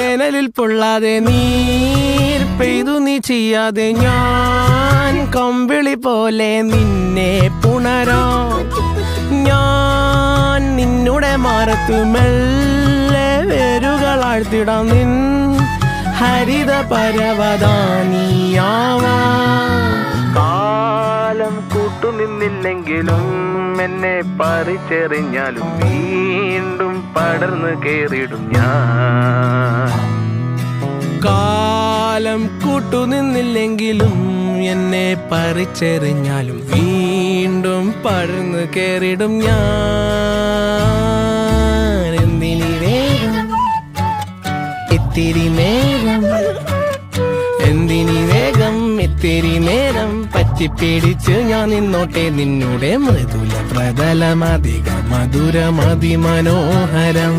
വേനലിൽ പൊള്ളാതെ നീർ പെയ്തു നീ ചെയ്യാതെ ഞാൻ കമ്പിളി പോലെ നിന്നെ പുണരോ ഞാൻ നിന്നുടെ മാറത്തു മെല്ലെ വേരുകളാഴ്ത്തിടാം നിൻ ഹരിത പരവതാനിയാവാ കാലം കൂട്ടുനിന്നില്ലെങ്കിലും എന്നെ പറിച്ചെറിഞ്ഞാലും വീണ്ടും പടർന്നു കേറിടും ഞാൻ കാലം കൂട്ടുനിന്നില്ലെങ്കിലും എന്നെ പറിച്ചെറിഞ്ഞാലും വീണ്ടും പടർന്നു കേറിടും ഞാൻ എന്തിനി വേഗം ഇത്തിരി നേരം എന്തിനി വേഗം ഇത്തിരി നേരം പറ്റിപ്പിടിച്ച് ഞാൻ നിന്നോട്ടെ നിന്നുടെ മൃദുല പ്രതലമധിക മധുരമതി മനോഹരം